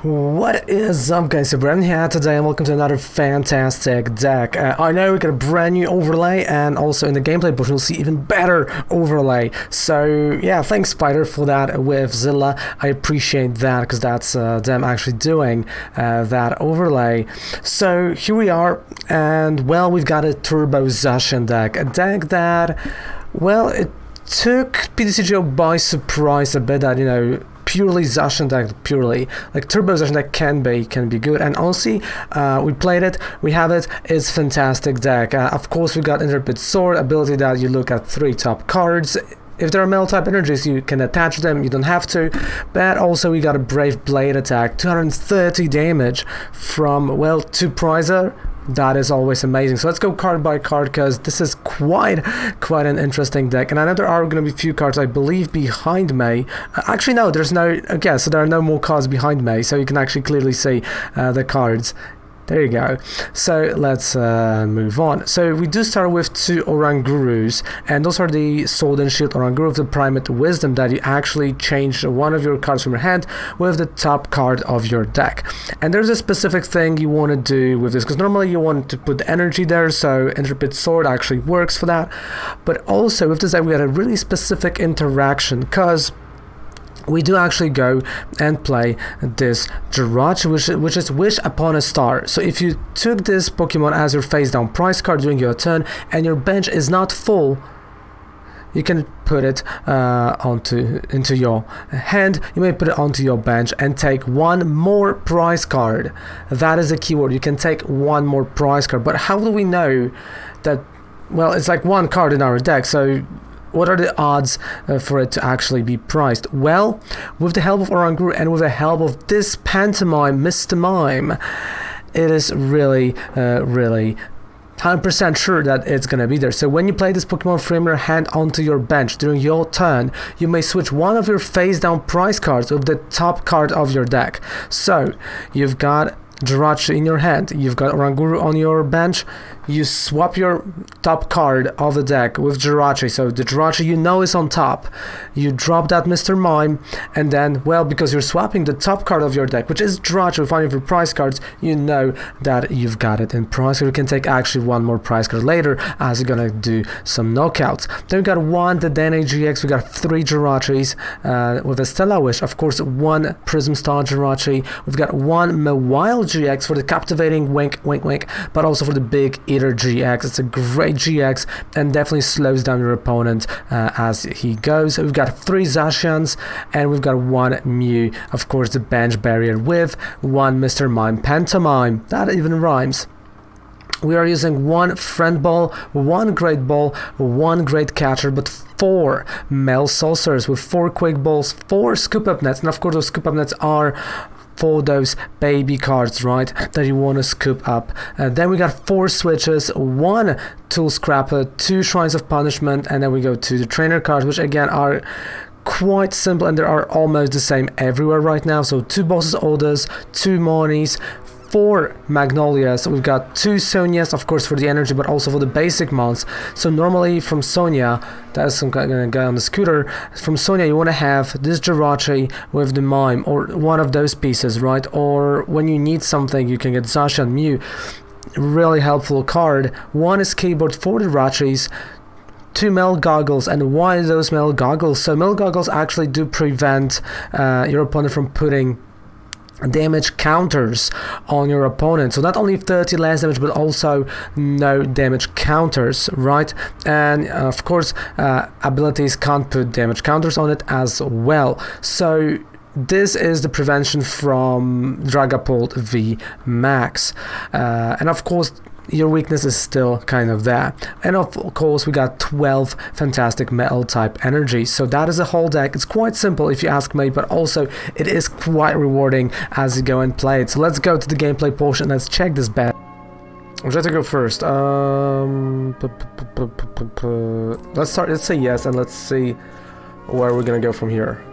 What is up, guys? So Brandon here today and welcome to another fantastic deck. I know we got a brand new overlay, and also in the gameplay portion you'll see even better overlay. So yeah, thanks Spider for that with Zilla. I appreciate that because that's them actually doing that overlay. So here we are, and well, we've got a Turbo Zacian deck, a deck that, well, it took PTCGO by surprise a bit. That, you know, purely Zacian deck, purely like Turbo Zacian deck can be good, and honestly, we played it, we have it, it's fantastic deck. Of course, we got Intrepid Sword, ability that you look at 3 top cards. If there are metal type energies, you can attach them, you don't have to. But also we got a Brave Blade attack, 230 damage from, well, 2 Prizer. That is always amazing. So let's go card by card, because this is quite an interesting deck. And I know there are going to be a few cards, I believe, behind me. Actually, no, there's no. Okay, so there are no more cards behind me, so you can actually clearly see the cards. There you go. So let's move on. So we do start with 2 Orangurus, and those are the Sword and Shield Oranguru of the Primate Wisdom, that you actually change one of your cards from your hand with the top card of your deck. And there's a specific thing you want to do with this, because normally you want to put the energy there, so Intrepid Sword actually works for that. But also with this deck we had a really specific interaction, because we do actually go and play this Jirachi, which is Wish Upon a Star. So if you took this Pokemon as your face down prize card during your turn and your bench is not full, you can put it into your hand. You may put it onto your bench and take 1 more prize card. That is a keyword. You can take 1 more prize card. But how do we know that? Well, it's like 1 card in our deck, so what are the odds for it to actually be priced? Well, with the help of Oranguru and with the help of this pantomime, Mr.mime, it is really 100% sure that it's gonna be there. So when you play this Pokemon from your hand onto your bench during your turn, you may switch one of your face down prize cards with the top card of your deck. So you've got Jirachi in your hand, you've got Oranguru on your bench, you swap your top card of the deck with Jirachi, so the Jirachi you know is on top, you drop that Mr.mime, and then, well, because you're swapping the top card of your deck, which is Jirachi with one of your prize cards, you know that you've got it in prize, so you can take actually 1 more prize card later as you're gonna do some knockouts. Then we got 1 Dedenne GX, we got 3 Jirachis with a Stellar Wish, of course 1 Prism Star Jirachi, we've got 1 Mawile GX for the captivating wink, but also for the Big Eater GX. It's a great GX and definitely slows down your opponent as he goes. We've got 3 Zacians and we've got 1 Mew, of course the bench barrier, with 1 Mr.mime pantomime. That even rhymes. We are using 1 Friend Ball, 1 Great Ball, 1 Great Catcher, but 4 Mel Saucers with 4 Quick Balls, 4 Scoop Up Nets, and of course those Scoop Up Nets are for those baby cards, right, that you want to scoop up. Then we got 4 switches, 1 Tool Scrapper, 2 Shrines of Punishment, and then we go to the trainer cards, which again are quite simple and they are almost the same everywhere right now. So 2 Boss's Orders, 2 Monies, 4 Magnolias, we've got 2 Sonias, of course for the energy, but also for the basic mounts. So normally from Sonia, that's some guy on the scooter, from Sonia you want to have this Jirachi with the Mime, or one of those pieces, right? Or when you need something, you can get Zacian, Mew, really helpful card. 1 is keyboard for the Jirachis, 2 Mel Goggles. And why those Mel Goggles? So Mel Goggles actually do prevent your opponent from putting damage counters on your opponent, so not only 30 less damage but also no damage counters, right? And of course abilities can't put damage counters on it as well. So this is the prevention from Dragapult V Max, and of course your weakness is still kind of there. And of course we got 12 fantastic metal type energies. So that is a whole deck. It's quite simple if you ask me, but also it is quite rewarding as you go and play it. So let's go to the gameplay portion. Let's check this bet. I'll try to go first. Let's say yes, and let's see where we're gonna go from here.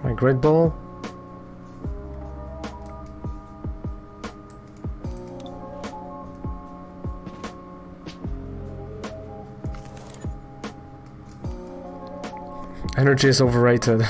My Great Ball. Energy is overrated.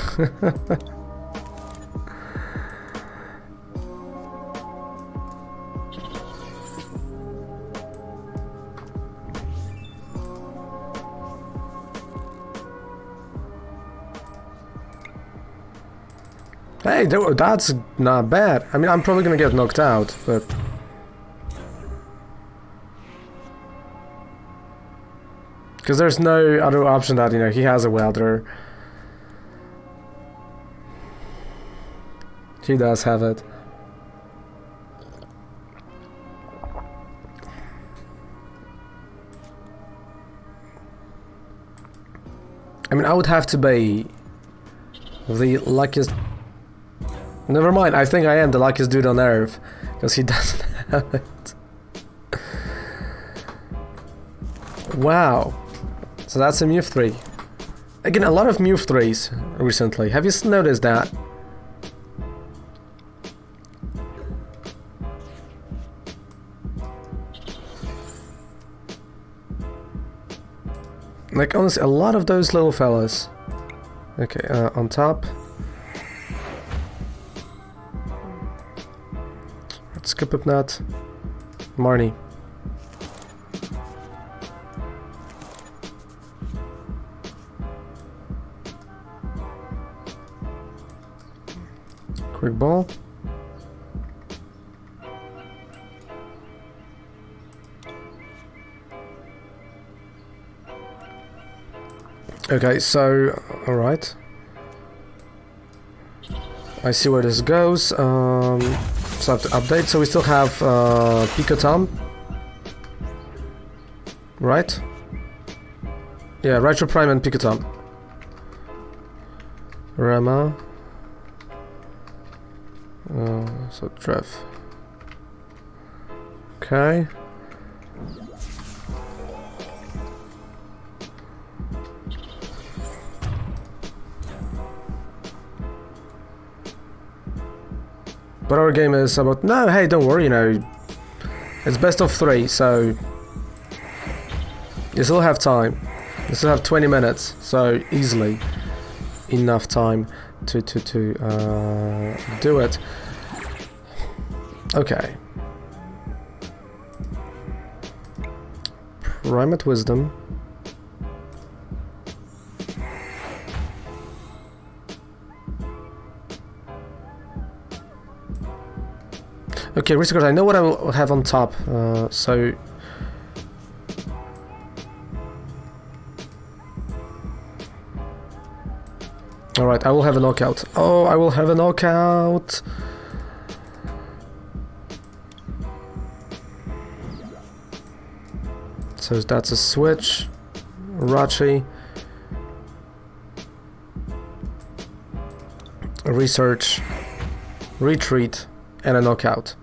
Hey, that's not bad. I mean, I'm probably gonna get knocked out, but... Because there's no other option that, you know, he has a welder. He does have it. I mean, I would have to be the luckiest... Never mind, I think I am the luckiest dude on Earth, because he doesn't have it. Wow. So that's a move 3. Again, a lot of move 3s recently. Have you noticed that? Like, honestly, a lot of those little fellas. Okay, on top. Let's skip up that. Marnie. Quick ball. Okay, so, alright. I see where this goes. So I have to update. So we still have Pico Tom. Right? Yeah, Retro Prime and Pico Tom. Rama. So Trev. Okay. But our game is about, no, hey, don't worry, you know, it's best of 3, so you still have time. You still have 20 minutes, so easily enough time to do it. Okay. Primate Wisdom. Okay, Risk, I know what I will have on top, so... Alright, I will have a knockout. Oh, I will have a knockout! So that's a switch. Rachi. Research. Retreat. And a knockout.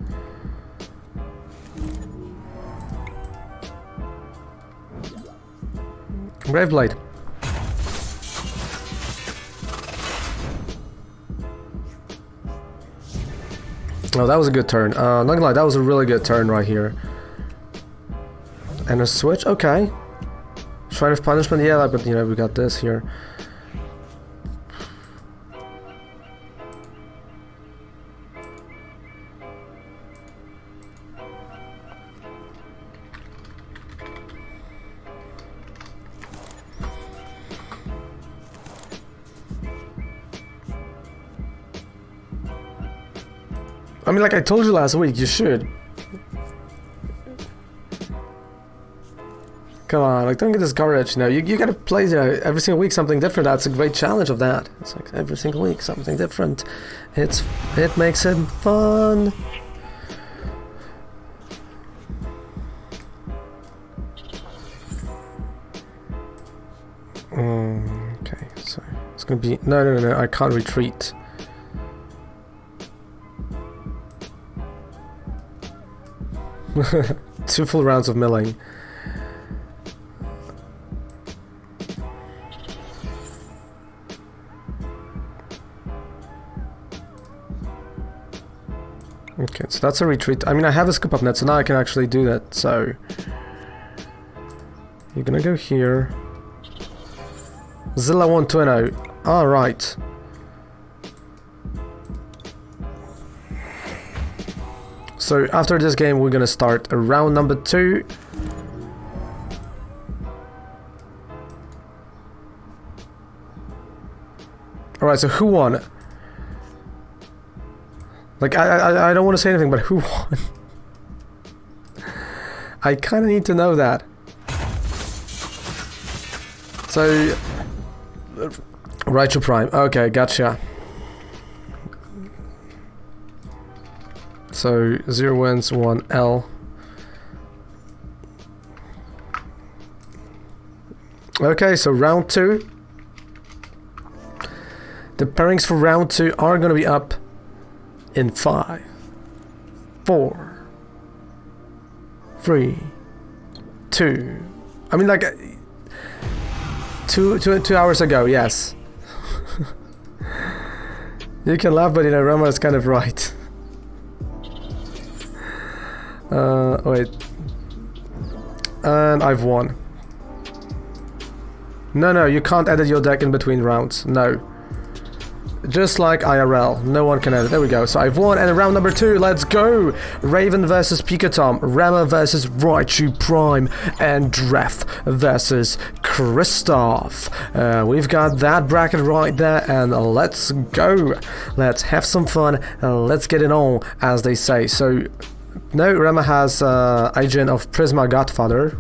Brave Blade. Oh, that was a good turn. Not gonna lie, that was a really good turn right here. And a switch, okay. Shrine of Punishment, yeah, but you know, we got this here. I mean, like I told you last week, you should. Come on, like don't get discouraged, you know, you gotta play, you know, every single week something different. That's a great challenge of that. It's like every single week something different. It makes it fun. Okay, so it's gonna be, no, I can't retreat. Two full rounds of milling. Okay, so that's a retreat. I mean, I have a scoop up net, so now I can actually do that. So you're gonna go here. Zilla 120. Alright. So after this game we're gonna start round number 2. Alright, so who won? Like, I don't want to say anything, but who won? I kind of need to know that. So, Raichu Prime. Okay, gotcha. So, 0 wins, 1 L. Okay, so round 2. The pairings for round 2 are going to be up in 5, 4, 3, 2. I mean, like, two hours ago, yes. You can laugh, but you know, Rama is kind of right. Wait. And I've won. No, you can't edit your deck in between rounds. No. Just like IRL, no one can edit. There we go. So I've won, and in round number 2, let's go! Raven versus Pikatom, Rama versus Raichu Prime, and Dref versus Kristoff. We've got that bracket right there, and let's go! Let's have some fun, let's get it on, as they say. So, no, Rama has Agent of Prisma Godfather.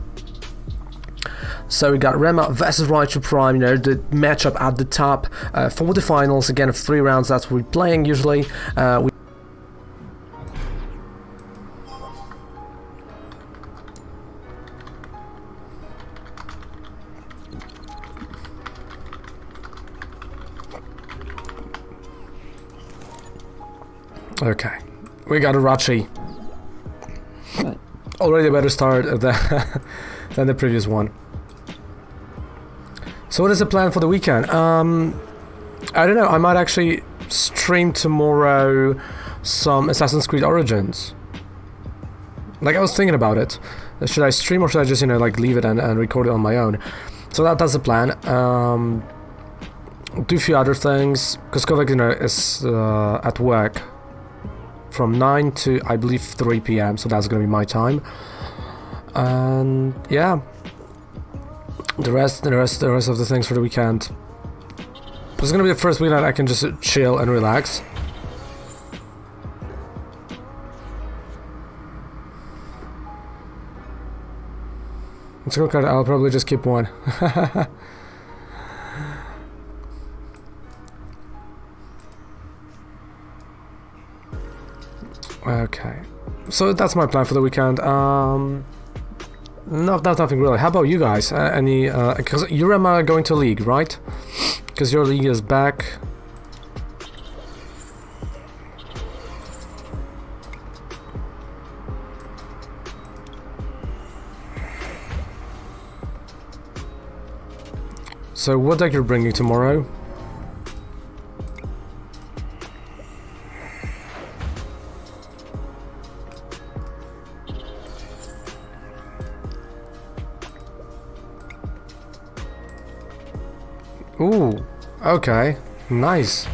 So we got Rema versus Raichu Prime, you know, the matchup at the top for the finals. Again, 3 rounds, that's what we're playing usually. Okay, we got a Rachi. Already a better start than the previous one. So what is the plan for the weekend? I don't know, I might actually stream tomorrow some Assassin's Creed Origins. Like, I was thinking about it. Should I stream or should I just, you know, like, leave it and record it on my own? So that's the plan. Do a few other things, because Kovac, you know, is at work from 9 to, I believe, 3 PM, so that's gonna be my time. And, yeah. The rest of the things for the weekend. This is gonna be the first weekend I can just chill and relax. Let's go, card. I'll probably just keep one. Okay, so that's my plan for the weekend. No, that's nothing really. How about you guys? Any? Because you're going to league, right? Because your league is back. So what deck you're bringing tomorrow? Ooh, okay, nice.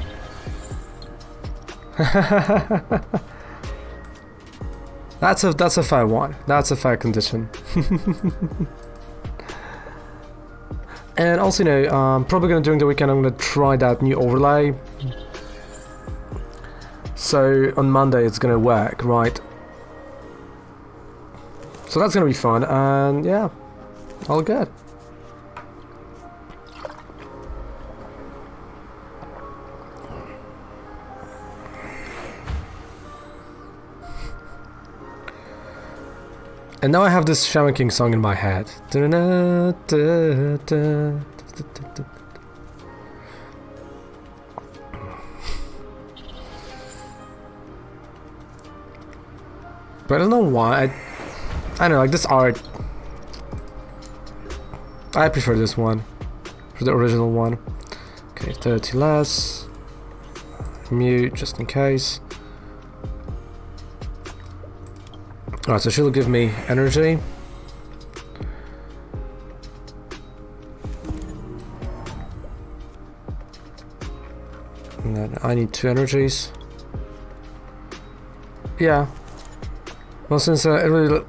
That's a fair one. That's a fair condition. And also, you know, probably during the weekend I'm gonna try that new overlay. So on Monday it's gonna work, right? So that's gonna be fun, and yeah, all good. And now I have this Shaman King song in my head. But I don't know why. I don't know, like this art. I prefer this one for the original one. Okay, 30 less. Mute just in case. Alright, so she'll give me energy. I need 2 energies. Yeah. Well, since it really...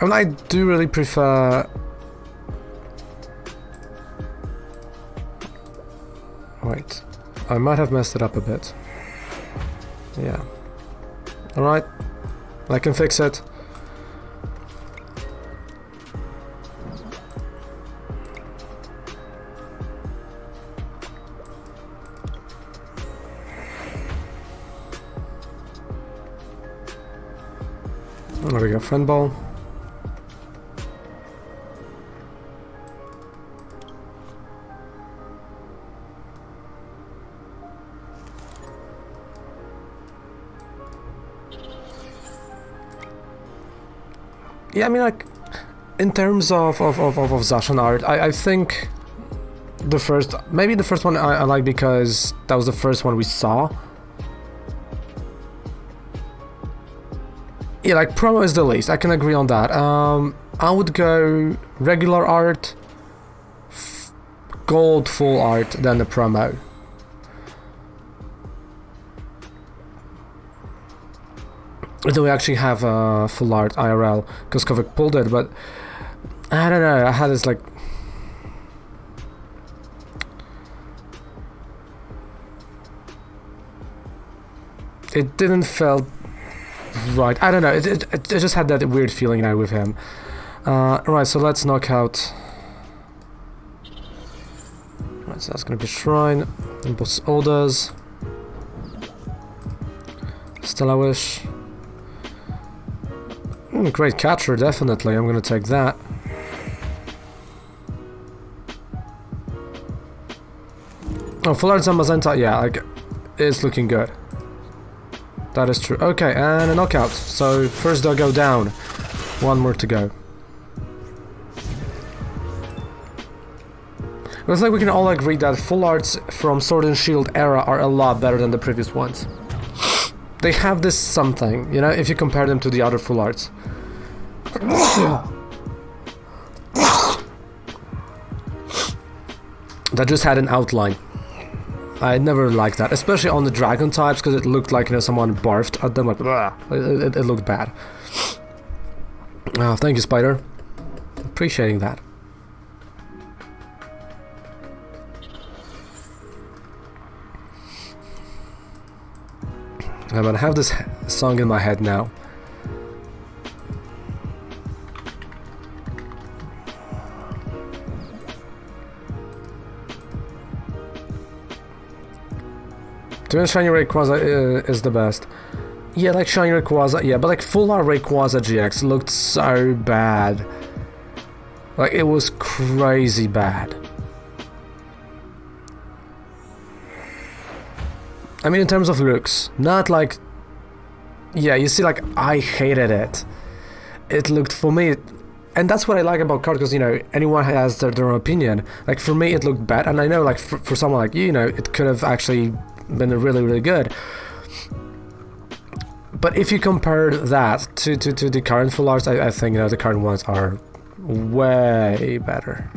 I mean, I do really prefer... Wait. I might have messed it up a bit. Yeah. Alright. I can fix it. There we go, friend ball. Yeah, I mean, like, in terms of Zacian art, I think the first, maybe the first one I like because that was the first one we saw. Yeah, like, promo is the least, I can agree on that. I would go regular art, gold full art, then the promo. Do we actually have full art IRL? Because Kovic pulled it, but I don't know, I had this like... It didn't feel right, I don't know, it just had that weird feeling now with him. Right, so let's knock out... Right, so that's gonna be Shrine, Impulse Orders, Stella Wish. Great catcher, definitely, I'm gonna take that. Oh, full art Zamazenta, yeah, like, it's looking good. That is true. Okay, and a knockout. So, first doggo down. One more to go. Looks like we can all agree that full arts from Sword and Shield era are a lot better than the previous ones. They have this something, you know, if you compare them to the other full arts. That just had an outline. I never liked that, especially on the dragon types, because it looked like, you know, someone barfed at them, like, it looked bad. Oh, thank you, Spider. Appreciating that. I'm gonna have this song in my head now. Doing Shiny Rayquaza is the best. Yeah, like Shiny Rayquaza, yeah, but like full art Rayquaza GX looked so bad. Like, it was crazy bad. I mean, in terms of looks, not like... Yeah, you see, like, I hated it. It looked, for me... And that's what I like about cards, because, you know, anyone has their own opinion. Like, for me, it looked bad, and I know, like, for someone like you know, it could have actually been really, really good. But if you compare that to the current full arts, I think, you know, the current ones are way better.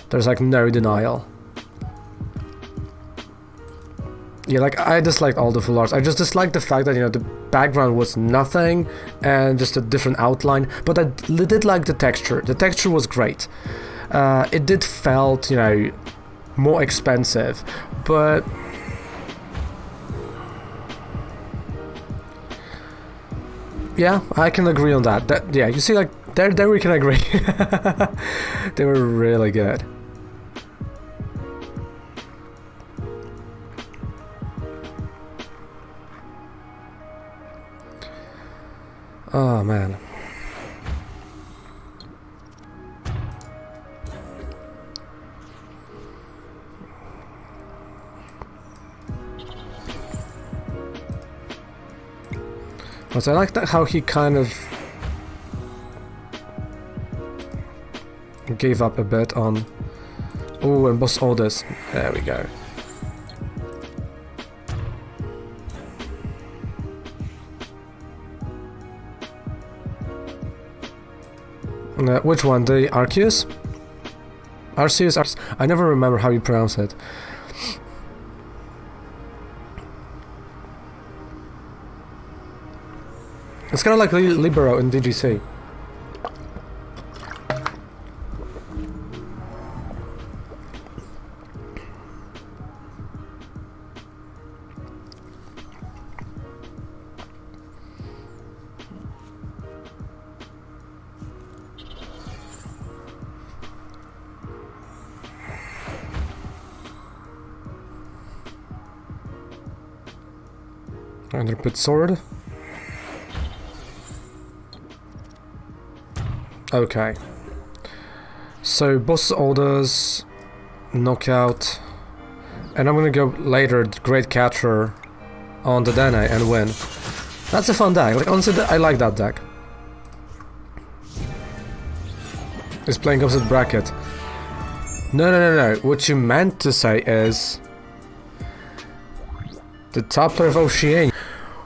There's, like, no denial. Yeah, like, I disliked all the full arts. I just disliked the fact that, you know, the background was nothing and just a different outline. But I did like the texture. The texture was great. It did felt, you know, more expensive, but... Yeah, I can agree on that. Yeah, you see, like, there we can agree. They were really good. Oh, man. But I like that how he kind of gave up a bit on... Oh, and boss orders. There we go. Which one? The Arceus? Arceus? I never remember how you pronounce it. It's kind of like Libero in DGC. Underput sword. Okay. So boss orders, knockout, and I'm gonna go later Great Catcher on the Dene and win. That's a fun deck. Like honestly, I like that deck. It's playing opposite bracket. No. What you meant to say is the top player of Oceania.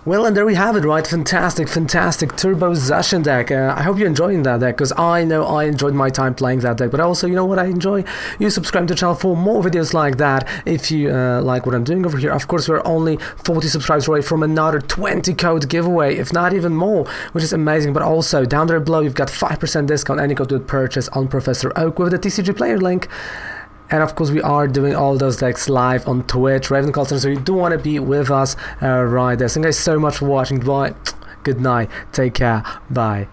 Well, and there we have it, right? Fantastic Turbo Zacian deck. I hope you're enjoying that deck, because I know I enjoyed my time playing that deck. But also, you know what I enjoy? You subscribe to the channel for more videos like that. If you like what I'm doing over here, of course, we're only 40 subscribers away from another 20 code giveaway, if not even more, which is amazing. But also, down there below, you've got 5% discount any code with purchase on Professor Oak with the TCG player link. And of course, we are doing all those decks live on Twitch, Raven Culture, so you do want to be with us right there. Thank you guys so much for watching. Bye. Good night. Take care. Bye.